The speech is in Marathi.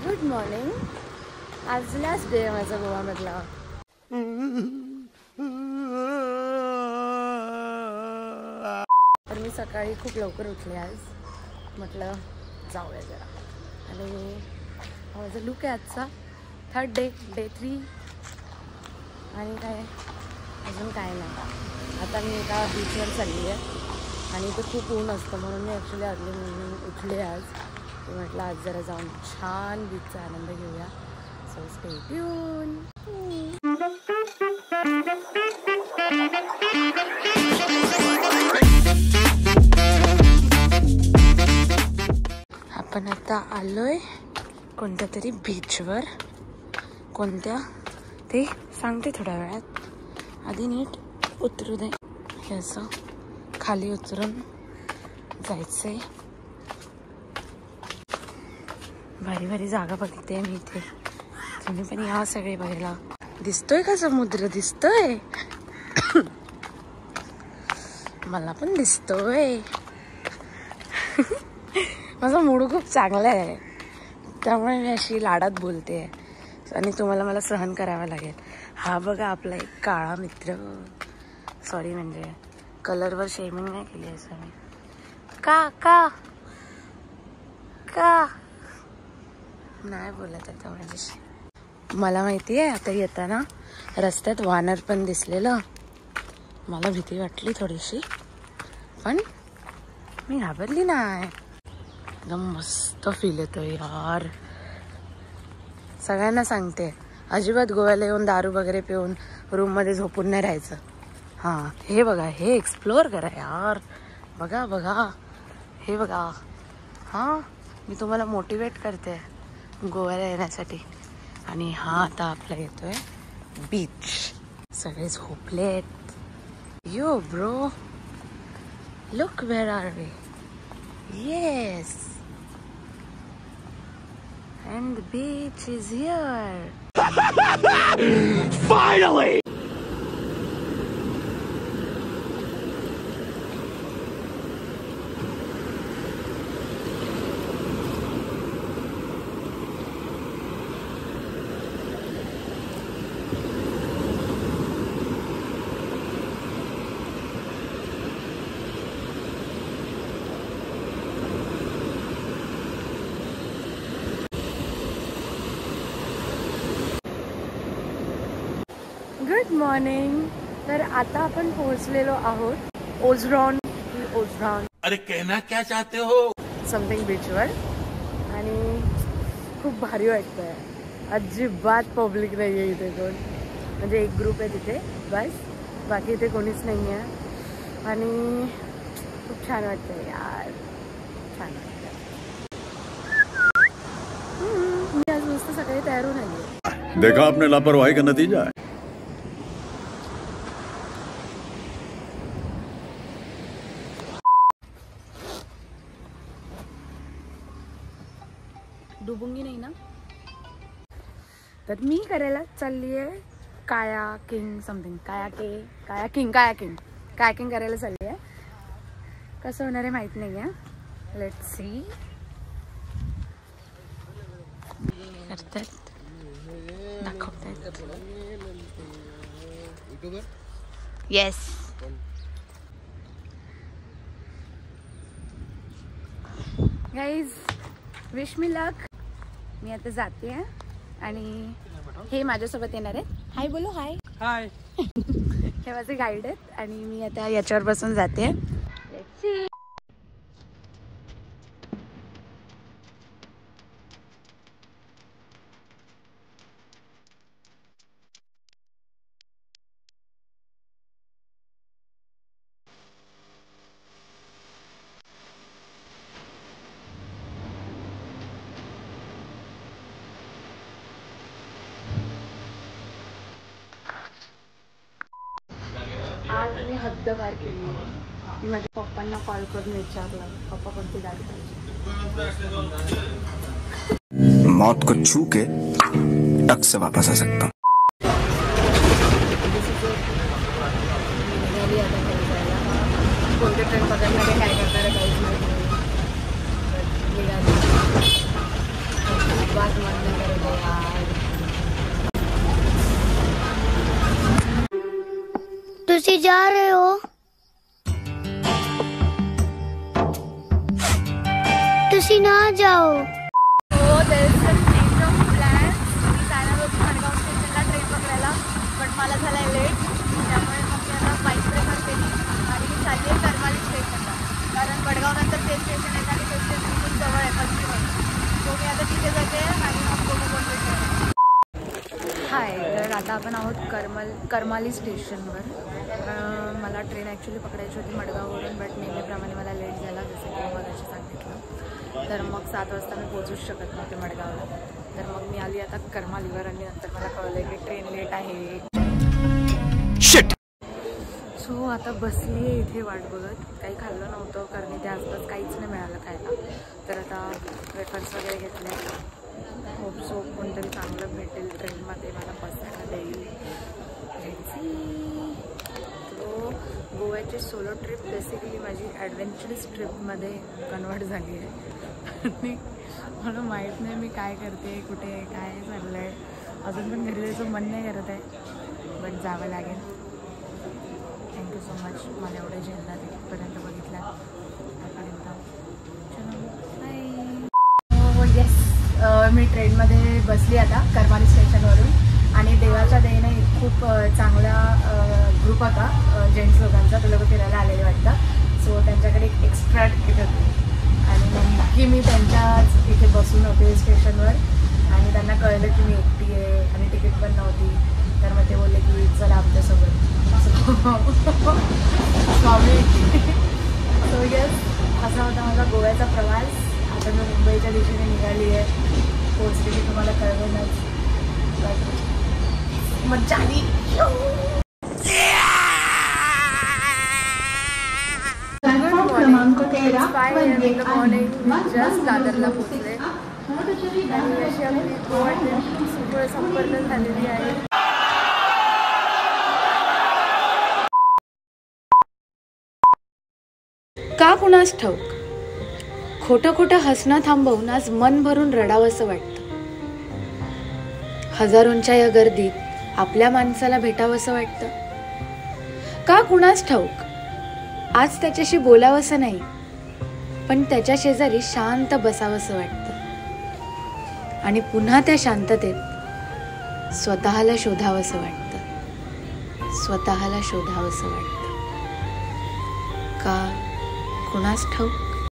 Good morning. आज लास्ट डे आहे माझा गोवामधला. तर मी सकाळी खूप लवकर उठले आज. म्हटलं जाऊया जरा. आणि माझा लुक आहे आजचा. Third day 3. आणि काय अजून काय नाही. आता मी एका बीचवर चालली आहे आणि इथे खूप ऊन असतं म्हणून मी ॲक्च्युली अर्ली मॉर्निंग उठले आज. तर म्हटलं आज जरा जाऊन छान बीचचा आनंद घेऊया. So stay tune. आपण आता आलोय कोणत्या तरी बीचवर. कोणत्या ते सांगते थोड्या वेळात. आधी नीट उतरू दे. हे असं खाली उतरून जायचंय. भारी भारी जागा बघते मी इथे. तुम्ही पण या सगळे बघायला. दिसतोय का समुद्र? दिसतोय मला पण दिसतोय. माझा मूड खूप चांगला आहे त्यामुळे मी अशी लाडात बोलते आणि तुम्हाला मला सहन करावं लागेल. हा बघा आपला एक काळा मित्र. सॉरी म्हणजे कलरवर शेमिंग नाही केली असं मी. का का का नाही बोलत आता माझ्याशी. मला माहिती आहे आता येताना रस्त्यात वानर पण दिसलेलं. मला भीती वाटली थोडीशी पण मी घाबरली नाही. एकदम मस्त फील येतो यार. सगळ्यांना सांगते अजिबात गोव्याला येऊन दारू वगैरे पिऊन रूममध्ये झोपून नाही राहायचं. हां हे बघा हे एक्सप्लोअर करा यार. बघा बघा हे बघा. हां मी तुम्हाला मोटिवेट करते गोव्याला येण्यासाठी. आणि हा आता आपला येतोय बीच. सगळे झोपलेत. Yo bro look where are we. Yes and the beach is here. Finally! Good morning. तर आता आपण पोहोचलेलो आहोत ओझरॉन. अरे कहना क्या चाहते हो? समथिंग बीचवर. आणि खूप भारी वाटतंय. अजिबात पब्लिक नाही आहे इथे कोण. म्हणजे एक ग्रुप आहे तिथे बस. बाकी इथे कोणीच नाही आहे. आणि खूप छान वाटतंय यार. छान वाटतंय. मी आज मस्त सकाळी तयार होऊन आली. देखा आपने लापरवाही का नतीजा है. डुबुंगी नाही ना. तर मी करायला चालली आहे कायाकिंग समथिंग. कायाकिंग करायला चालली आहे. कसं होणार आहे माहित नाही आहे. Let's see. करतात दाखवतात. Yes guys wish me luck. मी आता जाते आहे आणि हे माझ्यासोबत येणार आहे. हाय बोलो. हाय हाय. हे माझे गाईड आहेत आणि मी आता याच्यावर बसून जाते. Let's see. आज मी हद्द पार केली. मी माझ्या पप्पांना कॉल करून विचारलं पप्पा कोणती गाडी पाहिजे. मौत को छू के टक से वापस आ सकता हूँ. कोणते ट्रेन पकडणारे काय करणारे काहीच माहिती नाही. ਤੁਸੀਂ जा रहे हो? ਤੁਸੀਂ ना जाओ. हो there is some change of plans. मी जाणार होती मडगाव स्टेशनला ट्रेन पकडायला, पण मला झालाय लेट. त्यामुळे मग मी आता बाईक प्रेफर केली आणि मी चालली आहे करमाली स्टेशनला. कारण मडगाव नंतर ते स्टेशन आहे आणि ते स्टेशन खूप जवळ आहे पश्चिम. सो मी आता तिथे जाते आणि मग बघू कोणते. हाय, तर आता आपण आहोत करमाली स्टेशनवर. मला ट्रेन ॲक्च्युली पकडायची होती मडगाववरून, बट नेहमीप्रमाणे मला लेट झाला, जसं की मी मगाशी सांगितलं. तर मग 7 वाजता मी पोहोचूच शकत नव्हते मडगावला. तर मग मी आली आता करमालीवर आणि नंतर मला कळलं की ट्रेन लेट आहे. सो आता बसली आहे इथे वाट बघत. काही खाल्लं नव्हतं कारण इथे आसपास काहीच नाही मिळालं खायला. तर आता वेफर्स वगैरे घेतले. होप सो कोणतरी चांगलं भेटेल ट्रेनमध्ये, मला बसायला देईल. तो गोव्याची सोलो ट्रिप बेसिकली माझी ॲडव्हेंचरस ट्रिपमध्ये कन्वर्ट झाली आहे. आणि मला माहीत नाही मी काय करते, कुठे काय चाललं आहे. अजून पण घरी जायचं मन नाही करत आहे, बट जावं लागेल. थँक्यू सो मच मला एवढं झेलला तिथपर्यंत बघितला आतापर्यंत. चलो बाय. येस, मी ट्रेनमध्ये बसली आता करमाली स्टेशनवरून आणि देवाच्या दयेने खूप चांगला ग्रुप होता जेंट्स लोकांचा. ते लोक फिरायला आलेले वाटतं. सो त्यांच्याकडे एक एक्स्ट्रा तिकीट होती आणि नेमकी मी त्यांच्याच इथे बसून होते स्टेशनवर आणि त्यांना कळलं की मी एकटी आहे आणि तिकीट पण नव्हती. तर मग ते बोलले की चला आमच्यासोबत. स्वामी. सो येस, असा होता माझा गोव्याचा प्रवास. आता मी मुंबईच्या दिशेने निघाली आहे. पोचली की तुम्हाला कळवेनच. मज्जा आली. जस्ट दादरला पोचले आणि अशी आपली गोवा ट्रिप संपन्न झालेली आहे. का कुणास ठाऊक खोटं खोटं हसणं थांबवून आज मन भरून रडावंसं वाटतं. हजारोंच्या या गर्दीत आपल्या माणसाला भेटावंसं वाटतं. का कुणास ठाऊक आज त्याच्याशी बोलावंसं नाही, पण त्याच्या शेजारी शांत बसावंसं वाटतं आणि पुन्हा त्या शांततेत स्वतःला शोधावंसं वाटतं. स्वतःला शोधावंसं वाटतं. का कुणास ठाऊक.